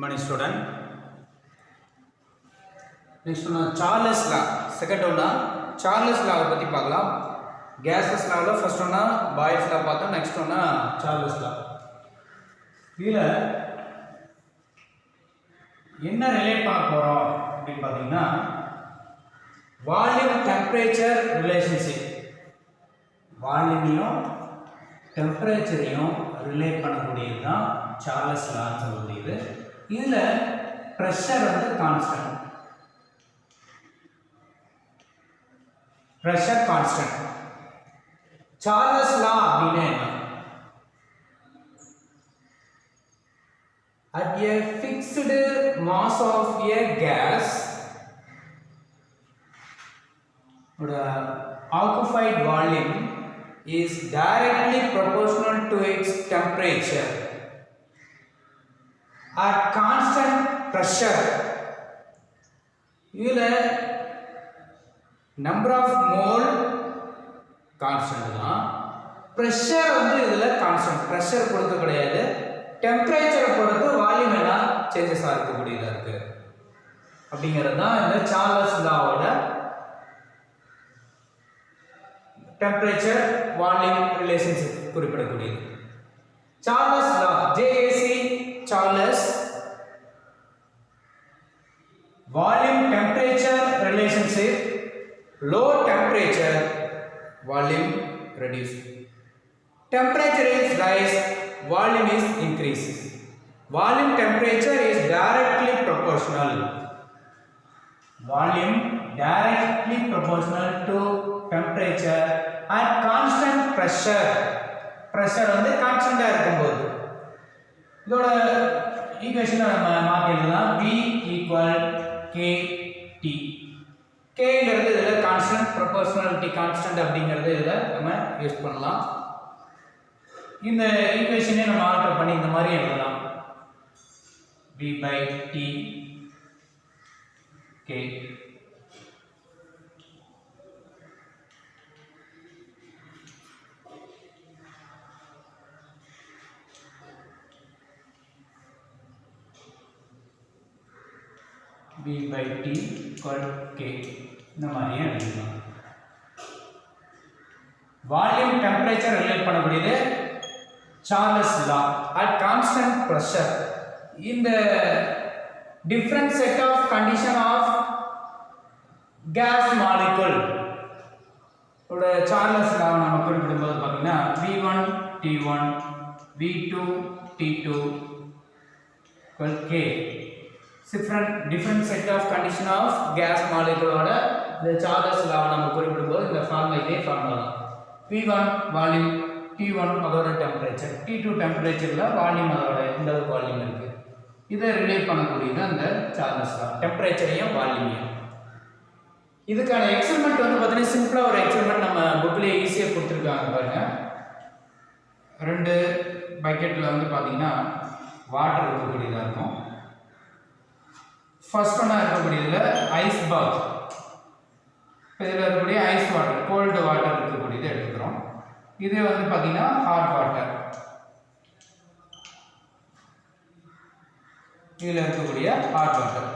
Money student. Next one, Charles law. Second one, Charles law பத்தி பார்க்கலாம். Gases law first one, Boyle's law பார்த்தோம். Next one, Charles law. இதுல என்ன relate பண்ண போறோம் அப்படின்னு பாத்தீங்கன்னா வால்யூம் டெம்பரேச்சர் ரிலேஷன்ஷிப். வால்யூமையும் டெம்பரேச்சரையும் ரிலேட் பண்ணக்கூடியது தான் சார்லஸ் லான்னு சொல்லக்கூடியது. இதில் ப்ரெஷர் வந்து கான்ஸ்டன்ட். Pressure constant. சார்லஸ் லா அப்படின்னா என்ன? At a fixed mass of a gas, the occupied volume is directly proportional to its temperature. At constant pressure, இதுல number of mole constant தான். pressure வந்து இதுல constant. pressure பொறுத்து கிடையாது, டெம்பரேச்சரை பொறுத்து வால்யூம் எல்லாம் சேஞ்சஸ் ஆகக்கூடியதா இருக்கு அப்படிங்கிறது தான் இந்த சார்லஸ் லாவோட டெம்பரேச்சர் வால்யூம் ரிலேஷன்ஷிப் குறிப்பிடக்கூடியது. Charles law, JAC Charles volume temperature relationship, low temperature volume reduce. Temperature is rise, volume is increases. Volume temperature is directly proportional. Volume directly proportional to temperature at constant pressure. Pressure வந்து கான்ஸ்டன்டா இருக்கும்போது இதோட ஈக்குவேஷனை நம்ம மாத்தி எழுதலாம். V equal KT. Kங்கிறது இதுல constant, proportionality constant அப்படிங்கிறது இதுல நம்ம யூஸ் பண்ணலாம். இந்த ஈக்குவேஷனை நம்ம ஆல்டர் பண்ணி இந்த மாதிரி எழுதலாம். V by T K. V by T equal K. இந்த மாதிரி எழுதலாம். வால்யூம் டெம்பரேச்சர் ரிலேட் பண்ணக்கூடியது Charles law. At constant pressure, in the different set of condition of gas molecule, oda Charles law நம்ம குறிப்பிடும்போது பாத்தீங்கன்னா V1 T1 V2 T2 equal K. different set of condition of gas molecule ஓட இந்த Charles law நம்ம குறிப்பிடும்போது இந்த formula இதே formula தான். V1 வால்யூம், T1 அதோட டெம்பரேச்சர், T2 டெம்பரேச்சர்ல வால்யூம் அதோட இந்த அளவுக்கு வால்யூம் இருக்கு. இதை ரிலேட் பண்ணக்கூடியது அந்த சார்லஸ் லா, டெம்பரேச்சரையும் வால்யூமையும். இதுக்கான எக்ஸ்பெரிமெண்ட் வந்து பார்த்தீங்கன்னா சிம்பிளா ஒரு எக்ஸ்பெரிமெண்ட் நம்ம புக்லேயே ஈஸியாக கொடுத்துருக்காங்க பாருங்க. 2 பக்கெட்டில் வந்து பார்த்தீங்கன்னா வாட்டர் இருக்கக்கூடியதாக இருக்கும். ஃபர்ஸ்ட் ஒன்றா இருக்கக்கூடியதில் ஐஸ் பாத், இதில் இருக்கக்கூடிய ஐஸ் வாட்டர், கோல்டு வாட்டர் இருக்கக்கூடியது எடுத்துக்கிறோம். இது வந்து பார்த்தீங்கன்னா ஹாட் வாட்டர், இதில் இருக்கக்கூடிய ஹாட் வாட்டர்.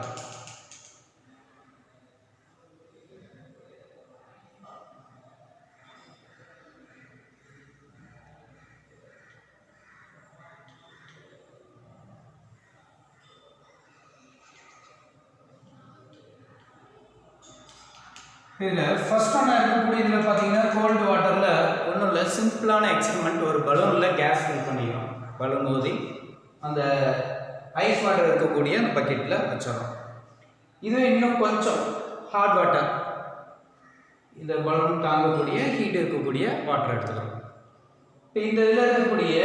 இதில் ஃபர்ஸ்ட் ஒன்றா இருக்கக்கூடிய இதில் பார்த்தீங்கன்னா கோல்டு வாட்டரில் ஒன்றும் இல்லை, சிம்பிளான எக்ஸ்பெரிமெண்ட். ஒரு பலூனில் கேஸ் ஃபில் பண்ணிக்கிறோம். பலூன் ஊதி அந்த ஐஸ் வாட்டர் இருக்கக்கூடிய அந்த பக்கெட்டில் வச்சிடறோம். இது இன்னும் கொஞ்சம் ஹாட் வாட்டர், இந்த பலூன் தாங்கக்கூடிய ஹீட் இருக்கக்கூடிய வாட்டர் எடுத்துக்கிறோம். இப்போ இந்த இதில் இருக்கக்கூடிய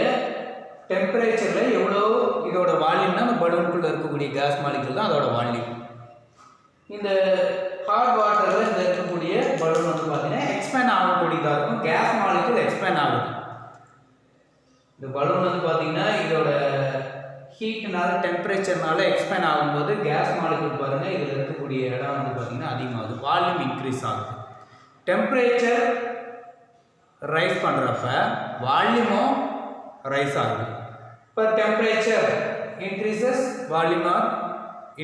டெம்பரேச்சரில் எவ்வளோ இதோட வால்யூம்னா அந்த பலூனுக்குள்ளே இருக்கக்கூடிய கேஸ் மாலிகுல் தான் அதோட வால்யூம். இந்த ஹாட் வாட்டரில் இந்த இருக்கக்கூடிய பலூன் வந்து பார்த்தீங்கன்னா எக்ஸ்பேண்ட் ஆகக்கூடியதாக இருக்கும். கேஸ் மாலிகுல் எக்ஸ்பேண்ட் ஆகுது. இந்த பலூன் வந்து பார்த்தீங்கன்னா இதோட ஹீட்னால டெம்பரேச்சர்னால எக்ஸ்பேண்ட் ஆகும்போது கேஸ் மாலிகுல் பாருங்கள் இதில் இருக்கக்கூடிய இடம் வந்து பார்த்தீங்கன்னா அதிகமாகுது, வால்யூம் இன்க்ரீஸ் ஆகுது. டெம்பரேச்சர் ரைஸ் பண்ணுறப்ப வால்யூமும் ரைஸ் ஆகுது. இப்போ temperature increases, volume or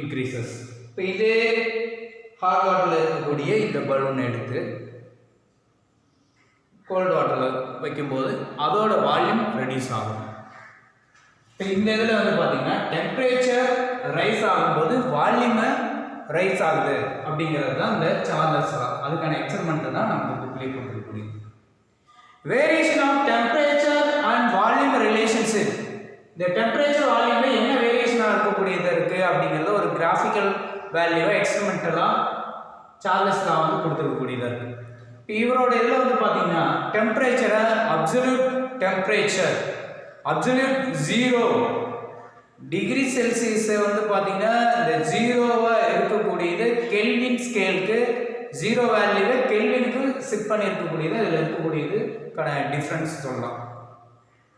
increases. இப்போ இதே ஹாட் வாட்டரில் இருக்கக்கூடிய இந்த பலூன் எடுத்து கோல்டு வாட்டரில் வைக்கும்போது அதோட வால்யூம் ரெடியூஸ் ஆகும். இப்போ இந்த இதில் வந்து பார்த்தீங்கன்னா டெம்பரேச்சர் ரைஸ் ஆகும்போது வால்யூமை ரைஸ் ஆகுது அப்படிங்கிறது தான் இந்த சார்லஸ் லா. அதுக்கான எக்ஸ்பெரிமெண்ட் தான் நம்ம புக்லேயே கொடுத்துருக்கோம். Variation of temperature and volume relationship. இந்த டெம்பரேச்சர் வால்யூம்ல என்ன வேரியேஷனாக இருக்கக்கூடியது இருக்குது அப்படிங்கிறத ஒரு கிராஃபிக்கல் வேல்யூவை எக்ஸ்பெரிமெண்டலாக சார்லஸ் லா வந்து கொடுத்துருக்கக்கூடியதாக இருக்குது. இப்போ இவரோட இதில் வந்து பார்த்தீங்கன்னா டெம்பரேச்சரை அப்சல்யூட் டெம்பரேச்சர் அப்சல்யூட் 0 டிகிரி செல்சியஸை வந்து பார்த்தீங்கன்னா இந்த 0வாக இருக்கக்கூடியது கெல்வின் ஸ்கேலுக்கு 0 வேல்யூவை கெல்வினுக்கு செட் பண்ணியிருக்கக்கூடியது இதில் இருக்கக்கூடியது டிஃப்ரென்ஸ் சொல்லலாம்.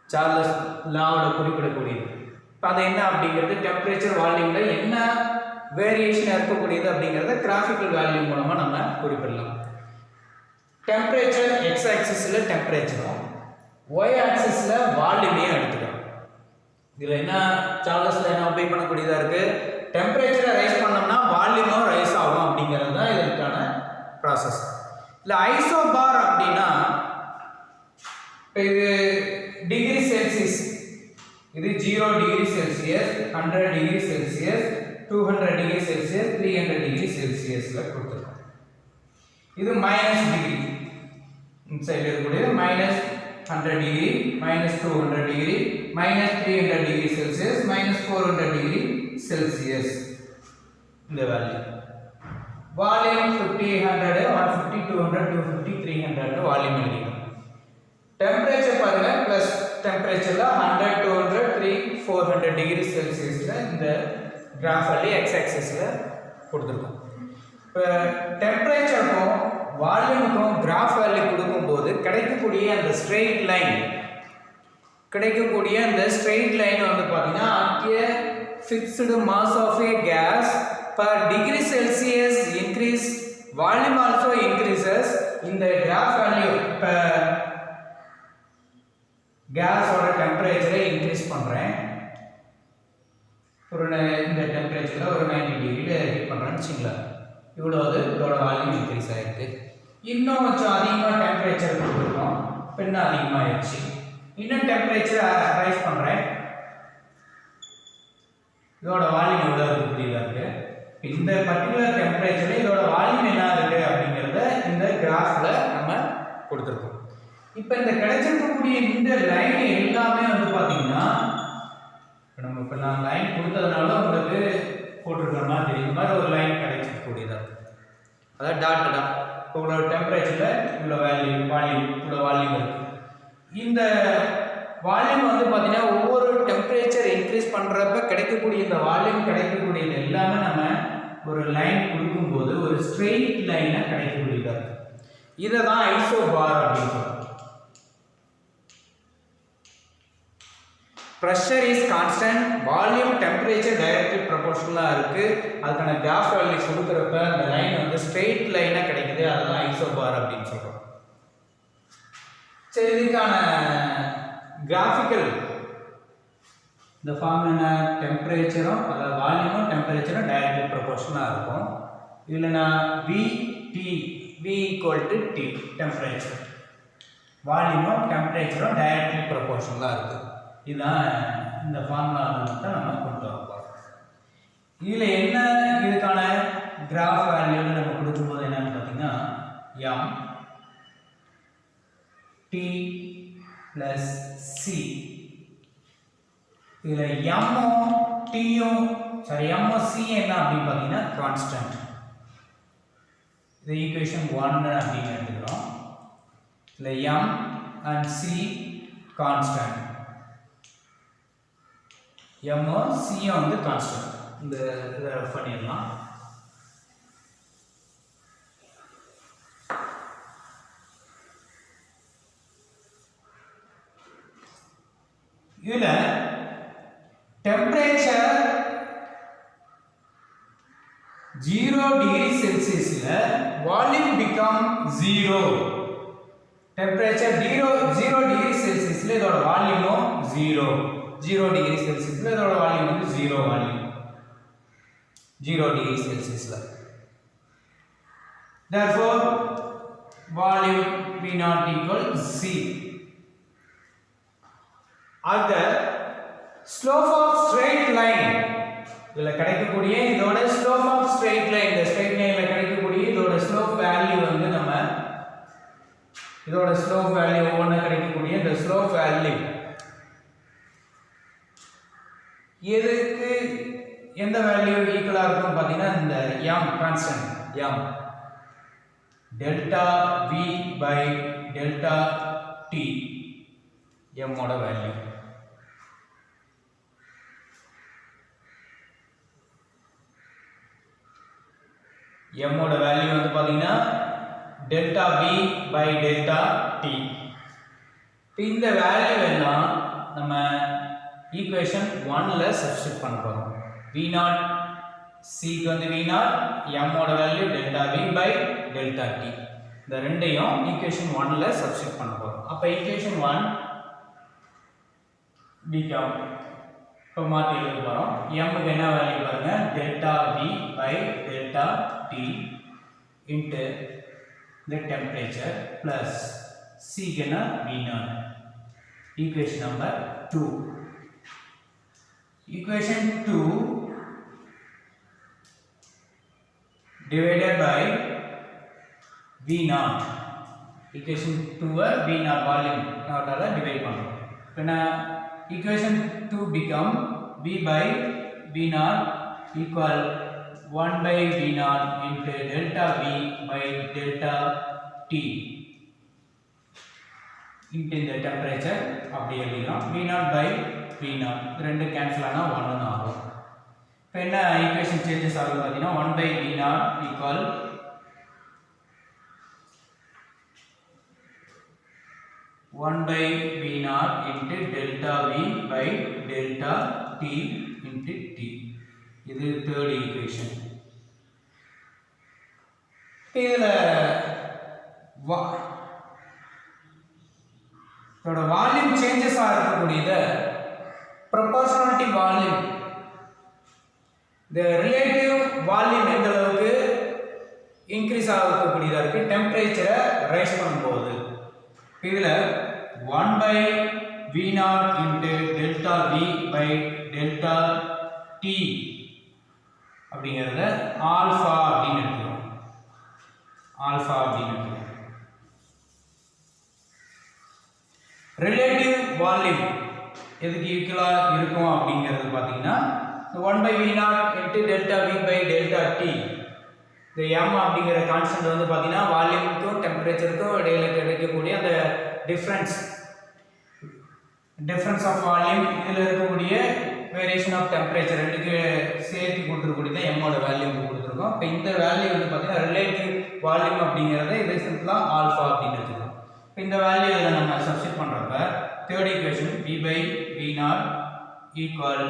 சார்லஸ் லாவோட குறிப்பிடக்கூடியது. இப்போ அது என்ன அப்படிங்கிறது டெம்பரேச்சர் வால்யூமில் என்ன வேரியேஷன் இருக்கக்கூடியது அப்படிங்கிறத கிராஃபிக்கல் வேல்யூ மூலமாக நம்ம குறிப்பிடலாம். டெம்பரேச்சர் எக்ஸ் ஆக்சிஸில் டெம்பரேச்சரும் ஒய் ஆக்சிஸில் வால்யூமையும் எடுத்துக்கலாம். இதில் என்ன சார்லஸில் என்ன அப்ளை பண்ணக்கூடியதாக இருக்குது, டெம்பரேச்சரை ரைஸ் பண்ணோம்னா வால்யூமும் ரைஸ் ஆகும் அப்படிங்கிறது தான் இதற்கான ப்ராசஸ். இல்லை ஐசோபார் அப்படின்னா இப்போ இது டிகிரி செல்சியஸ், இது 0 degree Celsius, 100 degree Celsius, 200 degree Celsius, 300 degree செல்சியஸில் கொடுத்துருக்கோம். இது மைனஸ் டிகிரி, இந்த சைடில் இருக்கக்கூடியது minus 100 degree, minus 200 degree, minus 300 degree Celsius, minus 400 degree Celsius. இந்த வேல்யூ வால்யூம் 50, 100, 150, 200, 250, 300 வால்யூம் எழுதிக்கணும். டெம்பரேச்சர் பாருங்க ப்ளஸ் டெம்பரேச்சரில் 100, 200, 300, 400 டிகிரி செல்சியஸில் இந்த கிராஃப் வேல்யூ எக்ஸ் ஆக்சிஸில் கொடுத்துருக்கோம். இப்போ டெம்பரேச்சருக்கும் வால்யூமுக்கும் கிராஃப் வேல்யூ கொடுக்கும்போது கிடைக்கக்கூடிய அந்த ஸ்ட்ரெயிட் லைன் வந்து பார்த்தீங்கன்னா அங்கே fixed mass of a gas per degree Celsius increase volume also increases. இந்த கிராஃப் வேல்யூ இப்போ கேஸோட டெம்பரேச்சரை இன்க்ரீஸ் பண்ணுறேன், இந்த டெம்பரேச்சரில் ஒரு 90 டிகிரியில் ஹீட் பண்ணுறேன்னு வச்சுங்களேன், இதோட வால்யூம் இன்க்ரீஸ் ஆகிருக்கு. இன்னும் கொஞ்சம் அதிகமாக டெம்பரேச்சர் கொடுத்துருக்கோம், இன்னும் அதிகமாகிடுச்சு. இன்னும் டெம்பரேச்சரை ரைஸ் பண்ணுறேன், இதோட வால்யூம் எவ்வளோ இருக்குது புரியுதா இருக்குது. இந்த பர்டிகுலர் டெம்பரேச்சரில் இதோட வால்யூம் என்ன இருக்குது அப்படிங்கிறத இந்த கிராஃபில் நம்ம கொடுத்துருக்கோம். இப்போ இந்த கிடைச்சிருக்கக்கூடிய இந்த லைன் எல்லாமே வந்து பார்த்தீங்கன்னா இப்போ நான் லைன் கொடுத்ததுனால உங்களுக்கு போட்டிருக்கிற மாதிரி இந்த மாதிரி ஒரு லைன் கிடைச்சிருக்கக்கூடியதாக இருக்குது. அதாவது டாட்டடாக இப்போ இவ்வளோ டெம்பரேச்சரில் இவ்வளோ இவ்வளோ வால்யூம் இருக்குது. இந்த வால்யூம் வந்து பார்த்தீங்கன்னா ஒவ்வொரு டெம்பரேச்சர் இன்க்ரீஸ் பண்ணுறப்ப கிடைக்கக்கூடிய இந்த வால்யூம் கிடைக்கக்கூடியது எல்லாமே நம்ம ஒரு லைன் கொடுக்கும்போது ஒரு ஸ்ட்ரெயிட் லைனாக கிடைக்கக்கூடியதாக இருக்குது. இதை தான் ஐசோபார் அப்படின்னு சொல்கிறோம். Pressure is constant, volume temperature directly ப்ரொபோர்ஷனலாக இருக்குது. அதுக்கான கிராஃப் வேல்யூ கொடுக்குறப்ப அந்த லைன் வந்து ஸ்ட்ரெயிட் லைனாக கிடைக்குது, அதுதான் ஐசோபார் அப்படின்னு சொல்கிறோம். சரி, இதுக்கான கிராஃபிக்கல் இந்த ஃபார்ம் என்ன, டெம்பரேச்சரும் அதாவது வால்யூமும் டெம்பரேச்சரும் டைரக்ட்லி ப்ரொபோர்ஷனலாக இருக்கும். இதில் நான் V equal to T temperature, வால்யூமும் டெம்பரேச்சரும் டைரக்ட்லி ப்ரொபோர்ஷனலாக இருக்குது. இதுதான் இந்த ஃபார்முலா தான் நம்ம கொண்டு வரப்போம். இதில் என்ன இதுக்கான கிராஃப் வேல்யூன்னு நம்ம கொடுக்கும்போது என்னன்னு பார்த்தீங்கன்னா M T ப்ளஸ் C. இதில் எம்மும் டியும் எம்மும் சி என்ன அப்படின்னு பார்த்தீங்கன்னா கான்ஸ்டன்ட். இது ஈக்குவேஷன் 1 அப்படின்னு எடுத்துக்கிறோம். இதில் எம் அண்ட் சி கான்ஸ்டன்ட், எம்மும் சியும் வந்து கான்ஸ்டன்ட். இந்த இதை ரஃப் பண்ணிடலாம். இதில் டெம்பரேச்சர் 0 டிகிரி செல்சியஸில் வால்யூம் பிகம் 0. டெம்பரேச்சர் 0 டிகிரி செல்சியஸில் இதோட வால்யூமும் 0. 0 டிகிரி செல்சியஸ்ல இதோட வால்யூம் வந்து 0 வால்யூம் 0 டிகிரி செல்சியஸ்ல. Therefore volume V naught equal C. At the slope of straight line இதுல கிடைக்கக்கூடிய இதோட slope of straight line, இந்த straight lineல கிடைக்கக்கூடிய இதோட slope value வந்து நம்ம இதோட slope value ஒவ்வொண்ணா கிடைக்கக்கூடிய இந்த slope value எதுக்கு எந்த வேல்யூ ஈக்குவலா இருக்கும் பாத்தீங்கன்னா இந்த m constant m delta v by delta t m ஓட வேல்யூ. m ஓட வேல்யூ வந்து பாத்தீங்கன்னா delta v by delta t. இந்த வேல்யூ எல்லாம் நம்ம ஈக்குவேஷன் 1 ல சப்ஸ்டிட்யூட் பண்ண போறோம். v naught c க்கு வந்து v naught, m ஓட value delta v by delta t. இந்த ரெண்டையும் ஈக்குவேஷன் 1 ல சப்ஸ்டிட்யூட் பண்ண போறோம். அப்ப ஈக்குவேஷன் 1 become இப்போ மாத்தி எழுத போறோம். m க்கு என்ன வேல்யூ பாருங்க, delta v by delta t into the temperature plus c க்கு என்ன v naught. Equation number 2. Equation 2 divided by v naught. equation 2 v naught volume naught ஆல divide பண்ணோம். அப்பனா equation 2 become v by v naught equal 1 by v naught into delta v by delta t into the temperature அப்படி எழுதிறோம். v naught by v naught ரெண்டு cancel ஆனா 1 ன்னு ஆகும். இப்போ என்ன ஈக்குவேஷன் சேஞ்சஸ் ஆகுது பாத்தீங்கன்னா 1 by v naught equal 1 by v naught into delta v by delta t into t. இது third equation. இதுல இதோட வால்யூம் சேஞ்சஸ் ஆகக்கூடியது proportionality volume, the relative volume எந்த அளவுக்கு இன்க்ரீஸ் ஆகக்கூடியதா இருக்கு டெம்பரேச்சரை ரைஸ் பண்ணும்போது. இதுல 1 by v naught into delta v by delta t அப்படிங்கறத ஆல்பா அப்படின்னு எடுத்துக்கிறோம். ஆல்பா அப்படின்னு எடுத்துக்கிறோம். ரிலேட்டிவ் வால்யூம் எதுக்கு ஈக்குவலா இருக்கும் அப்படிங்கிறது பாத்தீங்கன்னா 1 by v naught into delta v by delta t. இந்த m அப்படிங்கிற கான்ஸ்டன்ட் வந்து பாத்தீங்கன்னா வால்யூமுக்கும் டெம்பரேச்சருக்கும் இடையில கிடைக்கக்கூடிய அந்த டிஃபரன்ஸ் ஆஃப் வால்யூம், இதுல இருக்கக்கூடிய வேரியேஷன் ஆஃப் டெம்பரேச்சர் ரெண்டுக்கு சேர்த்து கொடுத்துருக்கூடியது m ஓட வேல்யூ கொடுத்துருக்கோம். இப்போ இந்த வேல்யூ வந்து பாத்தீங்கன்னா ரிலேட்டிவ் வால்யூம் அப்படிங்கறத இதை சிம்பிளா ஆல்பா அப்படின்னு எடுத்துக்கலாம். இப்போ இந்த வேல்யூ இதில் நம்ம சப்ஸ்டிட் பண்றப்ப third equation v by v naught equal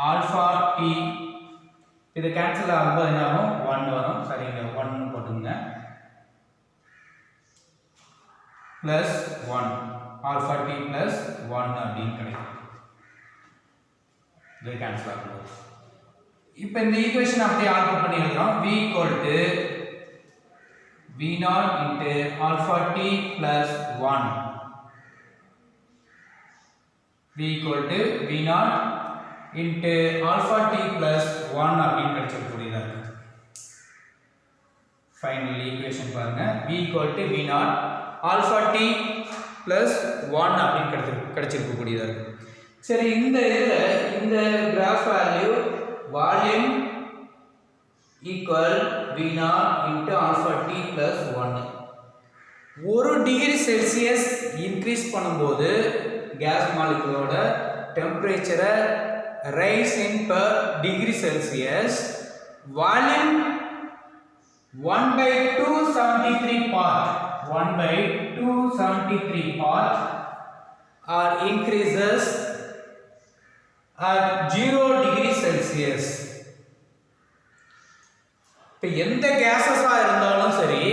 alpha t. இது கேன்சல் ஆகும்போது என்ன ஆகும், 1 வரும். சரிங்க, 1 போட்டுங்க பிளஸ் 1 ஆல்பா t பிளஸ் 1 அப்படின்னு கிடைக்கும். இது கேன்சல் ஆகும். இப்போ இந்த ஈக்குவேஷன் அப்படியே ஆல்டர் பண்ணி எழுதுறோம். v equal to v naught into alpha t plus 1. v equal to v naught into alpha t plus 1 அப்படின்னு கிடைச்சிருக்கூடியதா இருக்கு. ஃபைனல் ஈக்குவேஷன் பாருங்க, v equal to v naught alpha t plus 1 அப்படின்னு கிடைச்சிருக்கக்கூடியதா இருக்கு. சரி, இந்த இதுல இந்த graph value volume equal v naught into alpha t plus 1. 1 degree Celsius increase பண்ணும்போது கேஸ் மாலிகுலோட டெம்பரேச்சரை rise in per degree Celsius, வால்யூம் 1 by 273 part 1 by 273 part or increases at 0 degree Celsius. இப்போ எந்த கேஸஸா இருந்தாலும் சரி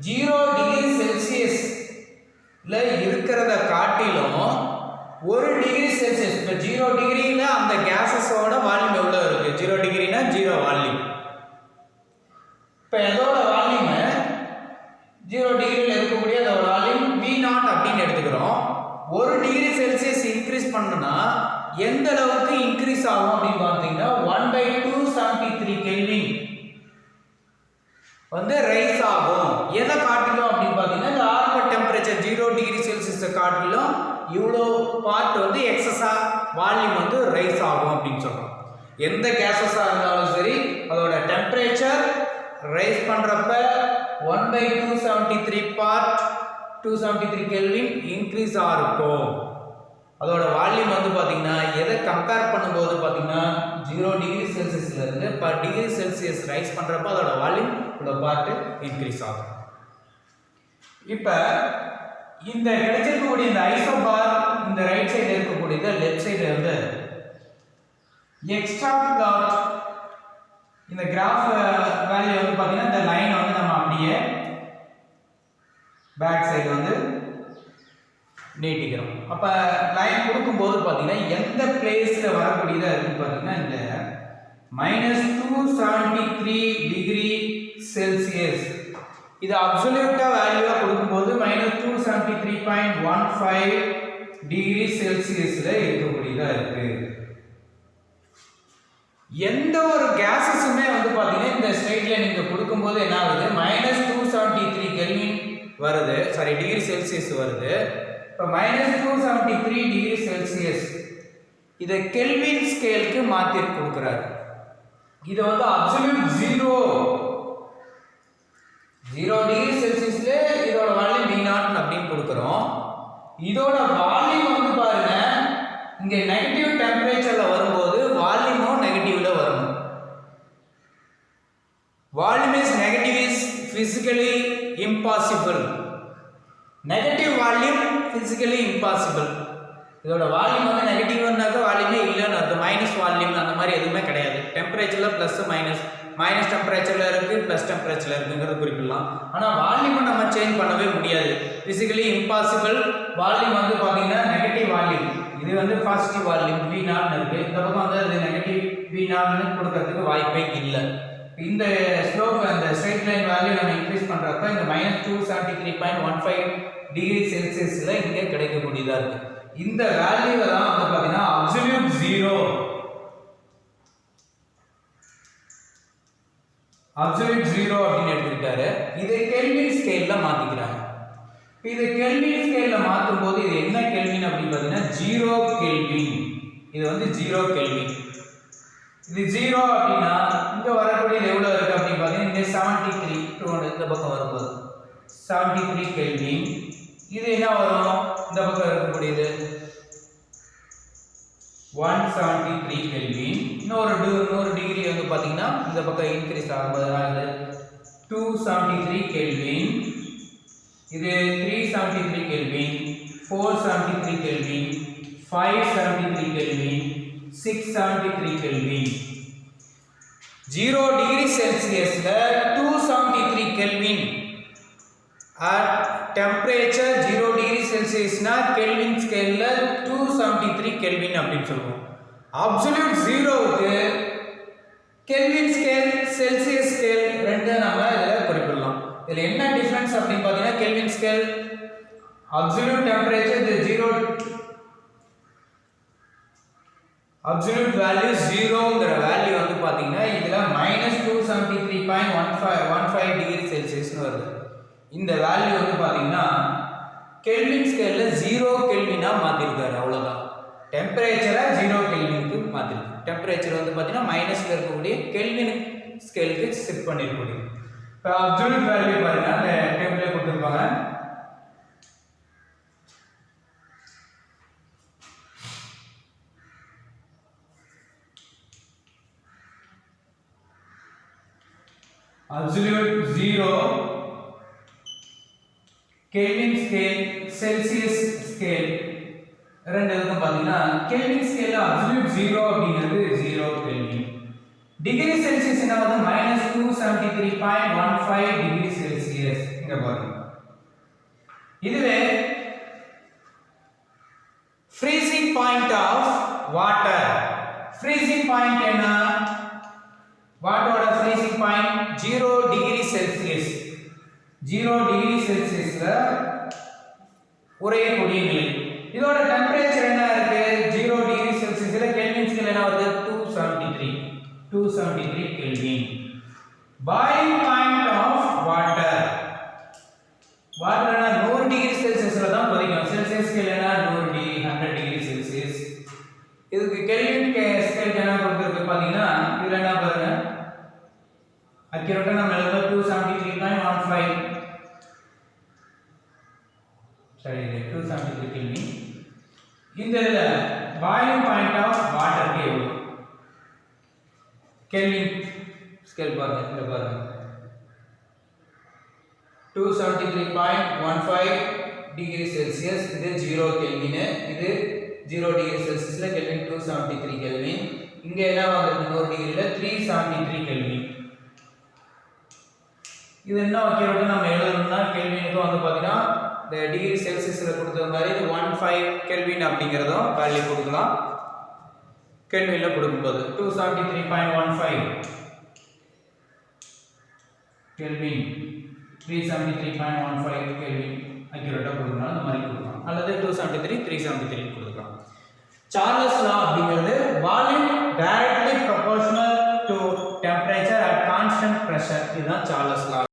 0 டிகிரி செல்சியஸ்ல இருக்கிறத காட்டிலும் 1 டிகிரி செல்சியஸ். இப்போ 0 டிகிரியில் அந்த கேஸஸோட வால்யூம் எவ்வளோ இருக்கு? 0 டிகிரினா 0 வால்யூம். இப்போ எதோட வால்யூம் 0 டிகிரியில் இருக்கக்கூடிய அதோட வால்யூம் V0 அப்படின்னு எடுத்துக்கிறோம். 1 டிகிரி செல்சியஸ் இன்க்ரீஸ் பண்ணனா எந்த அளவுக்கு இன்க்ரீஸ் ஆகும் அப்படின்னு பார்த்தீங்கன்னா 1/273 கெல்வின் வந்து ரைஸ் ஆகும். எதை காட்டிலும் அப்படின்னு பார்த்தீங்கன்னா இந்த ஆரம்ப டெம்பரேச்சர் 0 டிகிரி செல்சியஸை காட்டிலும் இவ்வளோ பார்ட் வந்து எக்ஸஸா வால்யூம் வந்து ரைஸ் ஆகும் அப்படின்னு சொல்றோம். எந்த கேஸஸாக இருந்தாலும் சரி அதோட டெம்பரேச்சர் ரைஸ் பண்ணுறப்ப 1/273 பார்ட் 273 கெல்வின் இன்க்ரீஸ் ஆகிருக்கும். அதோட வால்யூம் வந்து பார்த்தீங்கன்னா எதை கம்பேர் பண்ணும்போது பார்த்தீங்கன்னா 0 டிகிரி செல்சியஸ்ல இருந்து பர் டிகிரி செல்சியஸ் ரைஸ் பண்ணுறப்ப அதோட வால்யூம் இவ்வளோ பார்ட் இன்க்ரீஸ் ஆகும். இப்போ இந்த கிடைச்சிருக்கக்கூடிய இந்த ஐசோபார் இந்த ரைட் சைடில் இருக்கக்கூடியது லெஃப்ட் சைடில் வந்து எக்ஸ்ட்ரா பிளாட் இந்த கிராஃப் வேல்யூ வந்து பார்த்தீங்கன்னா இந்த லைனை வந்து நம்ம அப்படியே பேக் சைடு வந்து நீட்டிக்கிறோம். அப்போ லைன் கொடுக்கும்போது பார்த்தீங்கன்னா எந்த பிளேஸில் வரக்கூடியதாக இருக்குன்னு பார்த்தீங்கன்னா இந்த -273 டிகிரி செல்சியஸ் இது அப்சல்யூட்டா வேல்யூவாக கொடுக்கும்போது -273.15 டிகிரி செல்சியஸில் இருக்கக்கூடியதாக இருக்கு. எந்த ஒரு கேஸஸுமே வந்து பார்த்தீங்கன்னா இந்த ஸ்ட்ரெயிட் லைன் இங்கே கொடுக்கும்போது என்ன ஆகுது? -273 கெல்வின் வருது, சாரி டிகிரி செல்சியஸ் வருது. இப்போ -273 டிகிரி செல்சியஸ் இதை கெல்வின் ஸ்கேலுக்கு மாற்றி கொடுக்குறாரு. இதை வந்து அப்சல்யூட் 0 டிகிரி செல்சியஸ்ல இதோட வால்யூம் V0 அப்படின்னு கொடுக்குறோம். இதோட வால்யூம் வந்து பாருங்க இங்க நெகட்டிவ் டெம்பரேச்சர்ல வரும்போது வால்யூமும் நெகட்டிவ்ல வரணும். Volume is negative is physically impossible. Negative volume physically impossible. இதோட வால்யூம் வந்து நெகட்டிவ்னாக்க வால்யூமே இல்லைன்னு அர்த்தம். மைனஸ் வால்யூம் அந்த மாதிரி எதுவுமே கிடையாது. டெம்பரேச்சர்ல பிளஸ் மைனஸ் டெம்பரேச்சர்ல இருக்கு, பிளஸ் டெம்பரேச்சர்ல இருக்குங்கிறது குறிப்பிடலாம். ஆனால் வால்யூமை நம்ம சேஞ்ச் பண்ணவே முடியாது. Physically impossible. வால்யூம் வந்து பார்த்தீங்கன்னா நெகட்டிவ் வால்யூம், இது வந்து பாசிட்டிவ் வால்யூம் V0 இருக்கு. இந்த பக்கம் வந்து அது நெகட்டிவ் V0 கொடுக்கறதுக்கு வாய்ப்பே இல்லை. இந்த ஸ்லோப் அந்த ஸ்ட்ரெயிட் லைன் வேல்யூ நம்ம இன்க்ரீஸ் பண்றப்ப இந்த -273.15 டிகிரி செல்சியஸ்ல இங்கே கிடைக்கக்கூடியதா இருக்கு. இந்த வேல்யூவை தான் வந்து பார்த்தீங்கன்னா அப்சல்யூட் 0 அப்படின்னு எடுத்துக்கிட்டாரு. இதை கெல்வின் ஸ்கேல்ல மாத்திக்கிறாங்க. இது கெல்வின் ஸ்கேல்ல மாற்றும் போது இது என்ன கெல்வின் அப்படின்னு பார்த்தீங்கன்னா 0 கெல்வின். இது வந்து 0 கெல்வின். இது 0 அப்படின்னா இங்க வரக்கூடியது எவ்வளவு இருக்கு அப்படின்னு பார்த்தீங்கன்னா இங்க 73 200 இந்த பக்கம் வரும்போது 73 கெல்வின். இது என்ன வரும்? இந்த பக்கம் இருக்கக்கூடியது 173 கெல்வின். இன்னொரு 100 டிகிரி வந்து பார்த்தீங்கன்னா இந்த பக்கம் இன்க்ரீஸ் ஆகும்போது 273 கெல்வின். இது 373 Kelvin, 473 Kelvin, 573 Kelvin, 673 Kelvin. 0 degree செல்சியஸ்ல 273 கெல்வின் at temperature 0 டிகிரி செல்சியஸ்னா கெல்வின் ஸ்கேல்ல 273 கெல்வின் அப்படின்னு சொல்லுவோம். அப்சல்யூட் 0க்கு கெல்வின் ஸ்கேல், செல்சியஸ் ஸ்கேல் ரெண்டு நம்ம இதில் குறிப்பிடலாம். இதில் என்ன டிஃபரன்ஸ் அப்படின்னு பார்த்தீங்கன்னா கெல்வின் ஸ்கேல் அப்சல்யூட் டெம்பரேச்சர் இது 0 அப்சல்யூட் வேல்யூ 0ங்கிற வேல்யூ வந்து பார்த்தீங்கன்னா இதில் -273.15 டிகிரி செல்சியஸ்னு வருது. இந்த வேல்யூ வந்து பார்த்தீங்கன்னா கெல்வின் ஸ்கேலில் 0 கெல்வினா மாற்றிருக்காரு, அவ்வளோதான். டெம்பரேச்சரை 0 கெல்வினுக்கு மாற்றிருக்கு. டெம்பரேச்சர் வந்து பார்த்தீங்கன்னா மைனஸில் இருக்கக்கூடிய கெல்வின் ஸ்கேலுக்கு ஷிஃப்ட் பண்ணிருக்கக்கூடிய. இப்போ அப்சல்யூட் வேல்யூ பாருங்க அந்த டேபிளே கொடுத்துருப்பாங்க. Absolute 0 kelvin scale, Celsius scale ரெண்டு இதுக்கும் பார்த்தீங்கன்னா கெல்வின் ஸ்கேல்ல அப்சல்யூட் 0 அப்படிங்கிறது 0 கெல்வின். டிகிரி செல்சியஸ் என்ன வந்து -273.15 டிகிரி செல்சியஸ் இங்க பாருங்க. இதுவே ஃப்ரீசிங் வாட்டர் ஃப்ரீசிங் பாயிண்ட் என்ன வாட்டரோட freezing point 0 degree Celsius 0 degree செல்சியஸ்ல உறையக்கூடிய நிலை இதோட டெம்பரேச்சர் என்ன இருக்கு 0 டிகிரி செல்சியஸ்ல கெல்வின் ஸ்கேல் என்ன வருது 273 kelvin boiling point of water water என்ன 100 டிகிரி செல்சியஸ்ல தான் கொதிக்கும் செல்சியஸ் ஸ்கேல் என்ன 100 டிகிரி 100 டிகிரி செல்சியஸ் இதுக்கு கெல்வின் ஸ்கேல் என்ன கொடுத்திருக்கு பாத்தீங்கன்னா இதுல என்ன பாருங்க அக்யூரேட்டா நம்ம எழுதுறது 273.15 சரி இது 273 கெல்வின் இந்த பாயிலிங் பாயிண்ட் ஆஃப் வாட்டர் எவ்வளவு கெல்வின் ஸ்கேல் பாருங்க இந்த பாருங்க 273.15 டிகிரி செல்சியஸ் இது 0 கெல்வின் இது 0 டிகிரி செல்சியஸ்ல கெல்வின் 273 கெல்வின் இங்க என்ன வந்திருக்கு 100 டிகிரில 373 கெல்வின் இது என்ன அக்யூரேட்டா நம்ம எழுதணும்னா கெல்வினுக்கு வந்து பாத்தீங்கன்னா இந்த டிகிரி செல்சியஸ்ல கொடுத்த மாதிரி இது 15 கெல்வின் அப்படிங்கறதும் வேல்யூ கொடுக்கலாம் கெல்வின்ல கொடுக்கும்போது 273.15 கெல்வின் 373.15 கெல்வின் அக்யூரேட்டா கொடுக்கணும் அந்த மாதிரி கொடுக்கலாம் அல்லது 273 373 கொடுக்கலாம் சார்லஸ் லா அப்படிங்கிறது volume directly proportional to temperature at constant pressure இதுதான் சார்லஸ் லா